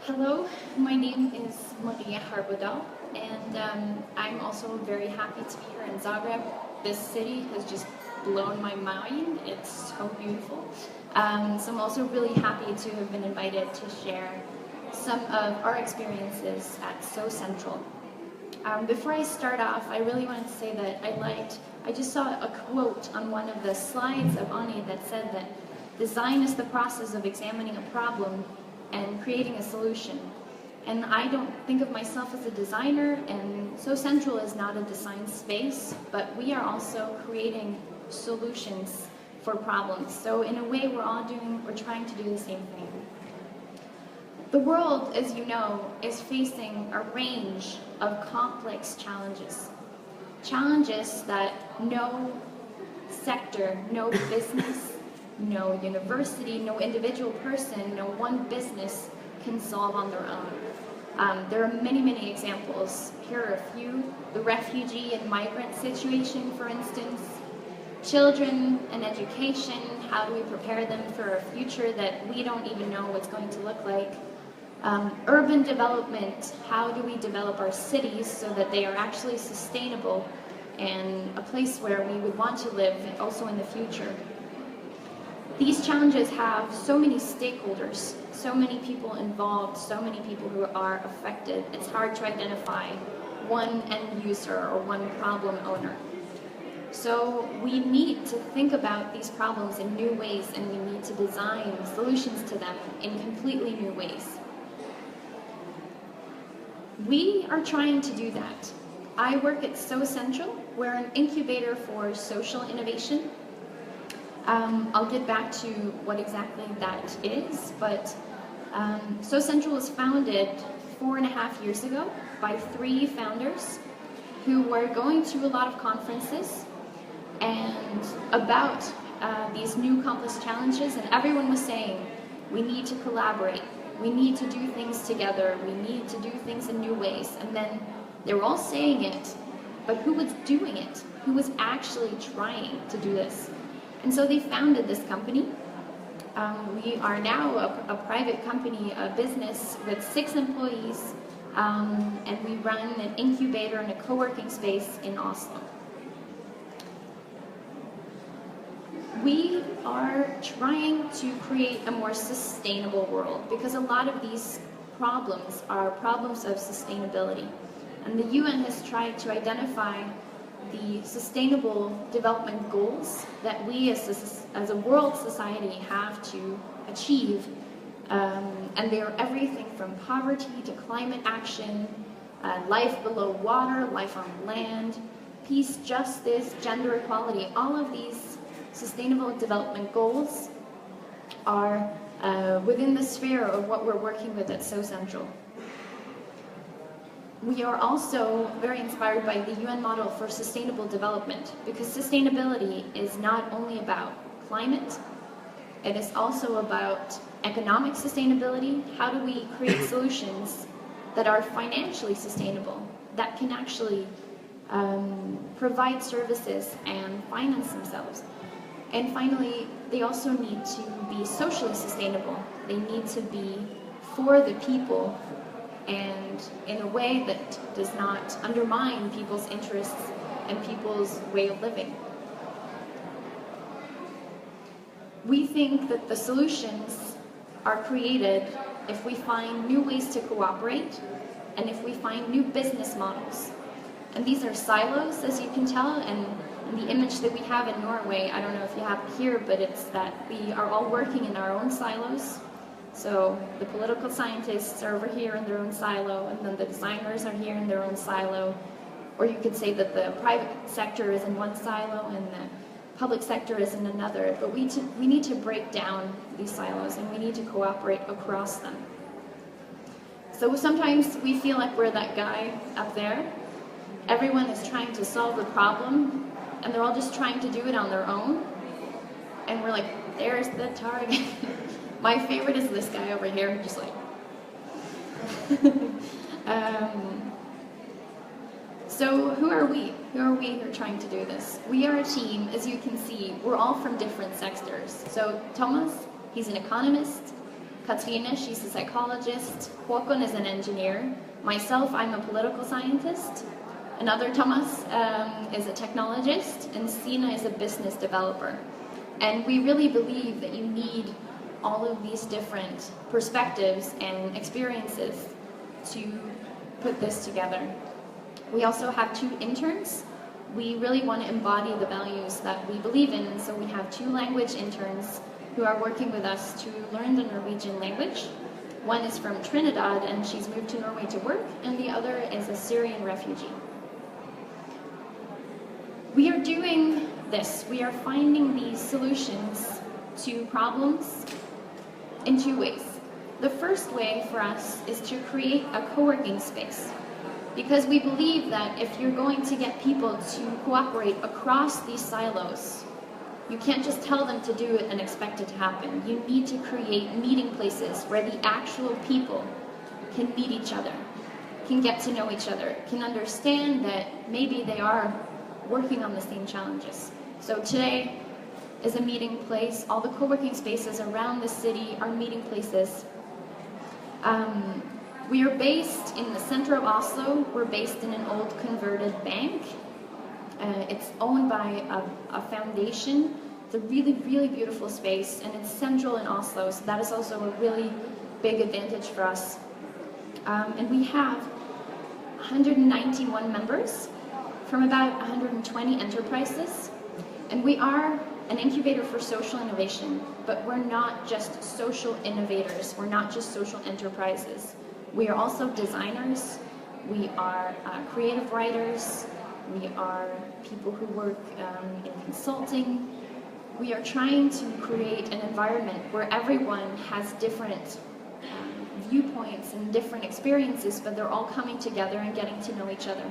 Hello, my name is Harbo, and I'm also very happy to be here in Zagreb. This city has just blown my mind. It's so beautiful. So I'm also really happy to have been invited to share some of our experiences at SoCentral. Before I start off, I really wanted to say that I just saw a quote on one of the slides of Ani that said that design is the process of examining a problem and creating a solution. And I don't think of myself as a designer, and SoCentral is not a design space, but we are also creating solutions for problems. So in a way, we're trying to do the same thing. The world, as you know, is facing a range of complex challenges. Challenges that no sector, no business, no university, no individual person, no one business can solve on their own. There are many, many examples. Here are a few. The refugee and migrant situation, for instance. Children and education, how do we prepare them for a future that we don't even know what's going to look like? Urban development, how do we develop our cities so that they are actually sustainable and a place where we would want to live also in the future? These challenges have so many stakeholders, so many people involved, so many people who are affected. It's hard to identify one end user or one problem owner. So we need to think about these problems in new ways, and we need to design solutions to them in completely new ways. We are trying to do that. I work at SoCentral. We're an incubator for social innovation. I'll get back to what exactly that is, but SoCentral was founded 4.5 years ago by 3 founders who were going to a lot of conferences and about these new complex challenges, and everyone was saying, we need to collaborate, we need to do things together, we need to do things in new ways. And then they were all saying it, but who was doing it? Who was actually trying to do this? And so they founded this company. We are now a private company, a business with 6 employees, and we run an incubator and a co-working space in Oslo. We are trying to create a more sustainable world because a lot of these problems are problems of sustainability. And the UN has tried to identify the sustainable development goals that we as a world society have to achieve. And they are everything from poverty to climate action, life below water, life on land, peace, justice, gender equality. All of these sustainable development goals are within the sphere of what we're working with at SoCentral. We are also very inspired by the UN model for sustainable development, because sustainability is not only about climate, it is also about economic sustainability. How do we create solutions that are financially sustainable, that can actually provide services and finance themselves? And finally, they also need to be socially sustainable. They need to be for the people and in a way that does not undermine people's interests and people's way of living. We think that the solutions are created if we find new ways to cooperate and if we find new business models. And these are silos, as you can tell, and the image that we have in Norway, I don't know if you have it here, but it's that we are all working in our own silos. So the political scientists are over here in their own silo, and then the designers are here in their own silo. Or you could say that the private sector is in one silo and the public sector is in another. But we need to break down these silos, and we need to cooperate across them. So sometimes we feel like we're that guy up there. Everyone is trying to solve the problem, and they're all just trying to do it on their own. And we're like, there's the target. My favorite is this guy over here, just like. So who are we? Who are we who are trying to do this? We are a team, as you can see, we're all from different sectors. So Thomas, he's an economist. Katrina, she's a psychologist. Håkon is an engineer. Myself, I'm a political scientist. Another Thomas is a technologist, and Sina is a business developer. And we really believe that you need all of these different perspectives and experiences to put this together. We also have 2 interns. We really want to embody the values that we believe in, and so we have 2 language interns who are working with us to learn the Norwegian language. One is from Trinidad, and she's moved to Norway to work, and the other is a Syrian refugee. We are doing this. We are finding these solutions to problems in 2 ways. The first way for us is to create a co-working space, because we believe that if you're going to get people to cooperate across these silos, you can't just tell them to do it and expect it to happen. You need to create meeting places where the actual people can meet each other, can get to know each other, can understand that maybe they are working on the same challenges. So today is a meeting place. All the co-working spaces around the city are meeting places. We are based in the center of Oslo. We're based in an old converted bank. It's owned by a foundation. It's a really, really beautiful space, and it's central in Oslo, so that is also a really big advantage for us. And we have 191 members from about 120 enterprises, and we are an incubator for social innovation, but we're not just social innovators, we're not just social enterprises. We are also designers, we are creative writers, we are people who work in consulting. We are trying to create an environment where everyone has different viewpoints and different experiences, but they're all coming together and getting to know each other.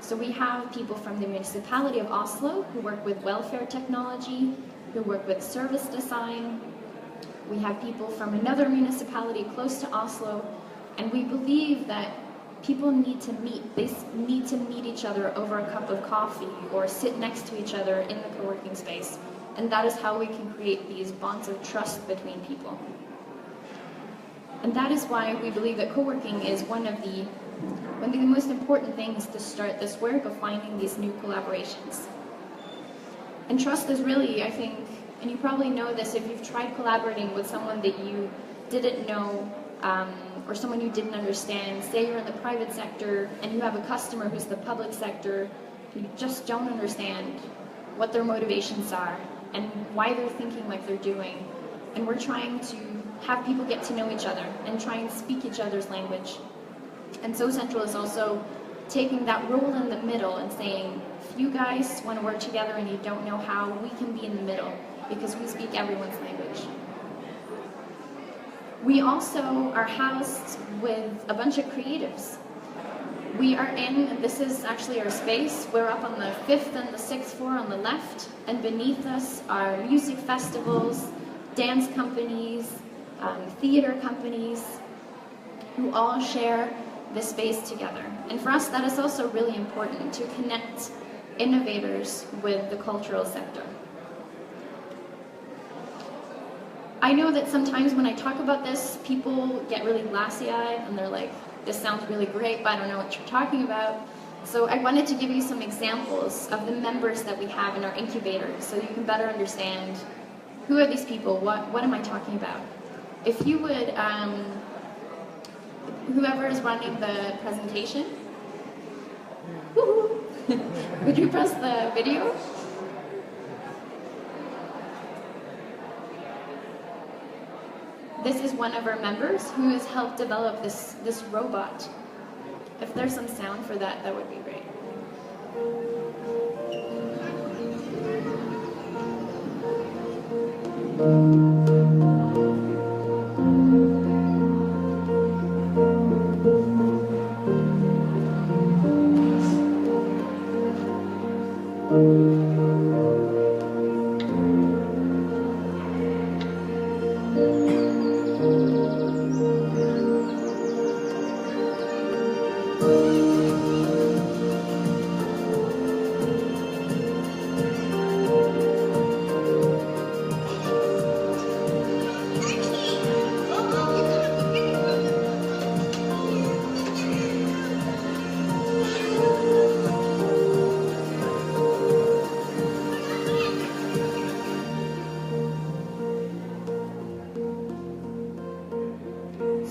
So we have people from the municipality of Oslo who work with welfare technology, who work with service design. We have people from another municipality close to Oslo, and we believe that people need to meet. They need to meet each other over a cup of coffee or sit next to each other in the co-working space. And that is how we can create these bonds of trust between people. And that is why we believe that co-working is one of the most important things to start this work of finding these new collaborations. And trust is really, I think, and you probably know this if you've tried collaborating with someone that you didn't know, or someone you didn't understand. Say you're in the private sector and you have a customer who's the public sector, you just don't understand what their motivations are and why they're thinking like they're doing. And we're trying to have people get to know each other and try and speak each other's language. And SoCentral is also taking that role in the middle and saying, if you guys want to work together and you don't know how, we can be in the middle because we speak everyone's language. We also are housed with a bunch of creatives. We are in, this is actually our space, we're up on the 5th and the 6th floor on the left, and beneath us are music festivals, dance companies, theater companies, who all share this space together. And for us, that is also really important, to connect innovators with the cultural sector. I know that sometimes when I talk about this, people get really glassy-eyed and they're like, this sounds really great, but I don't know what you're talking about. So I wanted to give you some examples of the members that we have in our incubator so you can better understand who are these people, what am I talking about. If you would, whoever is running the presentation, would you press the video? This is one of our members who has helped develop this robot. If there's some sound for that, that would be great.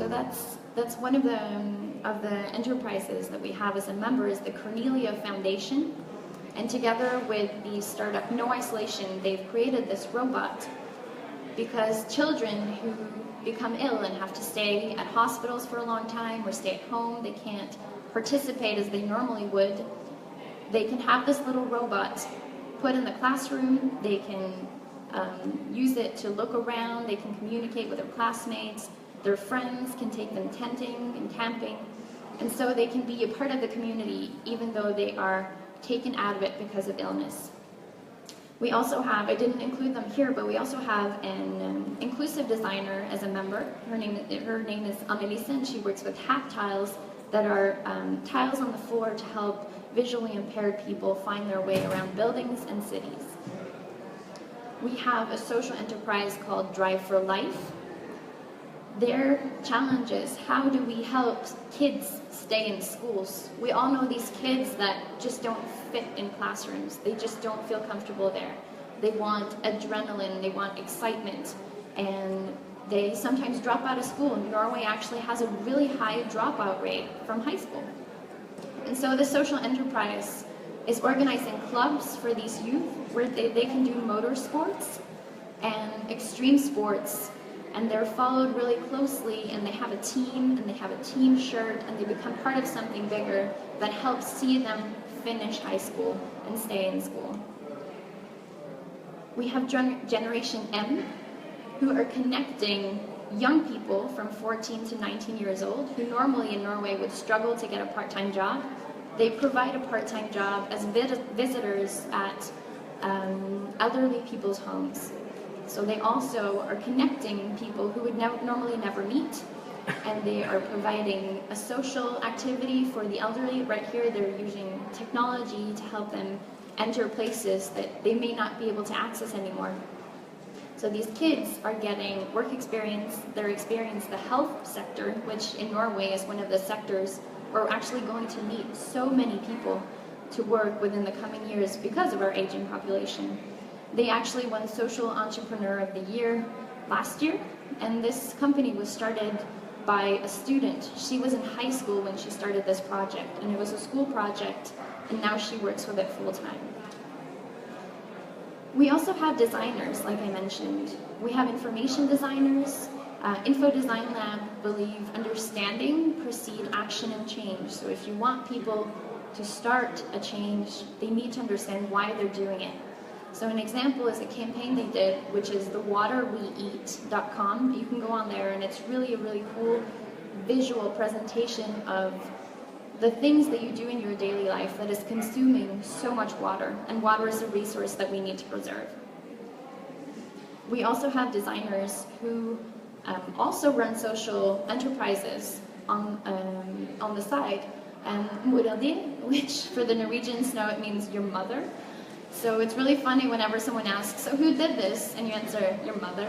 So that's one of the enterprises that we have as a member is the Cornelia Foundation. And together with the startup No Isolation, they've created this robot because children who become ill and have to stay at hospitals for a long time or stay at home, they can't participate as they normally would, they can have this little robot put in the classroom, they can use it to look around, they can communicate with their classmates, their friends can take them tenting and camping, and so they can be a part of the community even though they are taken out of it because of illness. We also have, I didn't include them here, but we also have an inclusive designer as a member. Her name is Annelise, and she works with hat tiles that are tiles on the floor to help visually impaired people find their way around buildings and cities. We have a social enterprise called Drive for Life. Their challenge is, how do we help kids stay in schools? We all know these kids that just don't fit in classrooms. They just don't feel comfortable there. They want adrenaline, they want excitement, and they sometimes drop out of school. Norway actually has a really high dropout rate from high school. And so the social enterprise is organizing clubs for these youth where they can do motor sports and extreme sports, and they're followed really closely, and they have a team, and they have a team shirt, and they become part of something bigger that helps see them finish high school and stay in school. We have Generation M, who are connecting young people from 14 to 19 years old, who normally in Norway would struggle to get a part-time job. They provide a part-time job as visitors at elderly people's homes. So they also are connecting people who would normally never meet, and they are providing a social activity for the elderly. Right here they're using technology to help them enter places that they may not be able to access anymore. So these kids are getting work experience, they're experiencing the health sector, which in Norway is one of the sectors where we're actually going to need so many people to work within the coming years because of our aging population. They actually won Social Entrepreneur of the Year last year, and this company was started by a student. She was in high school when she started this project, and it was a school project, and now she works with it full-time. We also have designers, like I mentioned. We have information designers. Info Design Lab believe understanding, precede action and change. So if you want people to start a change, they need to understand why they're doing it. So an example is a campaign they did, which is thewaterweeat.com. You can go on there, and it's really a really cool visual presentation of the things that you do in your daily life that is consuming so much water, and water is a resource that we need to preserve. We also have designers who also run social enterprises on the side. Moradi, which for the Norwegians know it means your mother. So it's really funny whenever someone asks, so who did this? And you answer, your mother.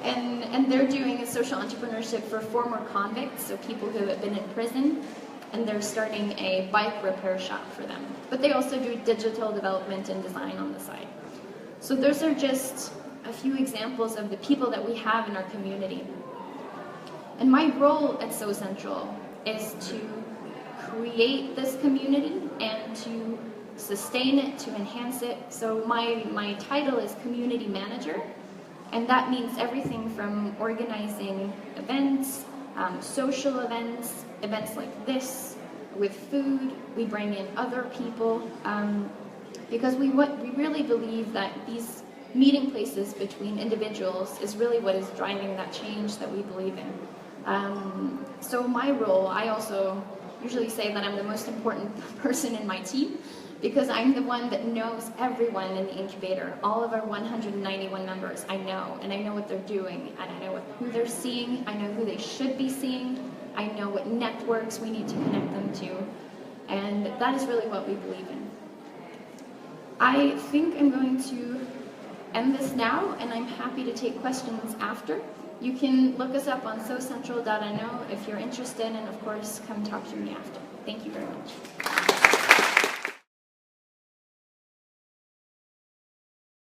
And they're doing a social entrepreneurship for former convicts, so people who have been in prison, and they're starting a bike repair shop for them. But they also do digital development and design on the side. So those are just a few examples of the people that we have in our community. And my role at SoCentral is to create this community and to sustain it, to enhance it. So my title is Community Manager, and that means everything from organizing events, social events, events like this, with food. We bring in other people, because we really believe that these meeting places between individuals is really what is driving that change that we believe in. So my role, I also usually say that I'm the most important person in my team, because I'm the one that knows everyone in the incubator, all of our 191 members. I know, and I know what they're doing, and I know who they're seeing, I know who they should be seeing, I know what networks we need to connect them to, and that is really what we believe in. I think I'm going to end this now, and I'm happy to take questions after. You can look us up on SoCentral.no if you're interested, and of course, come talk to me after. Thank you very much.